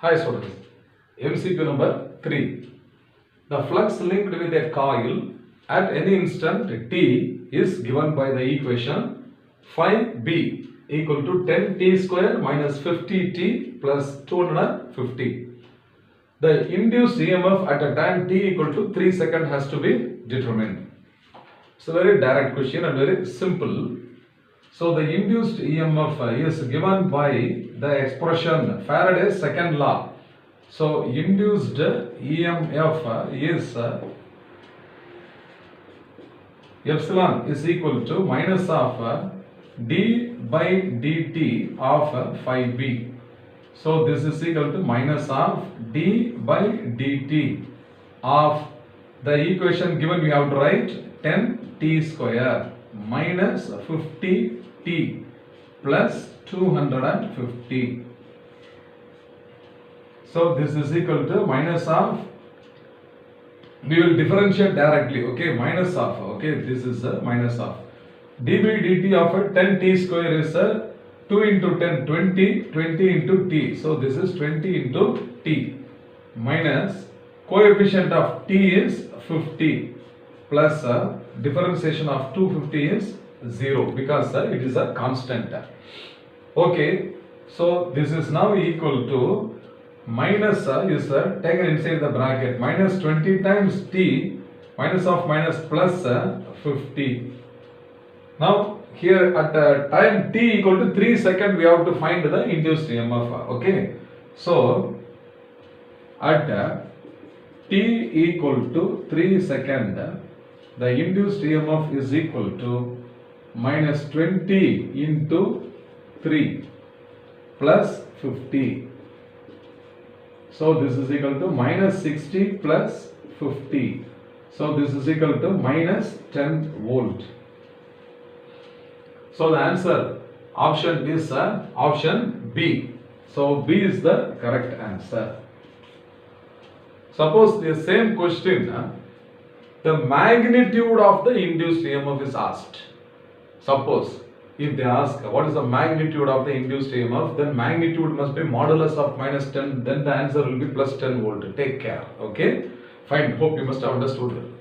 Hi students, MCQ number 3. The flux linked with a coil at any instant t is given by the equation phi b equal to 10t square minus 50t plus 250. The induced EMF at a time t equal to 3 seconds has to be determined. It's a very direct question and very simple. So the induced EMF is given by the expression Faraday's second law. So induced EMF is epsilon is equal to minus of d by dt of phi b. So this is equal to minus of d by dt of the equation given. We have to write 10t square minus 50t plus 250. So this is equal to minus of, we will differentiate directly, okay, minus of, okay, this is a minus of d by dt of a 10t square is a 2 into 10, 20, 20 into t. So this is 20 into t minus coefficient of t is 50 plus differentiation of 250 is 0 because it is a constant. Okay, so this is now equal to minus is taken inside the bracket minus 20 times t minus of minus plus 50. Now here at time t equal to 3 seconds we have to find the induced EMF. Okay, so at t equal to 3 seconds the induced EMF is equal to minus 20 into 3 plus 50. So this is equal to minus 60 plus 50. So this is equal to minus 10 volt. So the answer option is option B. So B is the correct answer. Suppose the same question, the magnitude of the induced EMF is asked. Suppose if they ask what is the magnitude of the induced EMF, then magnitude must be modulus of minus 10, then the answer will be plus 10 volt. Take care. Okay, fine. Hope you must have understood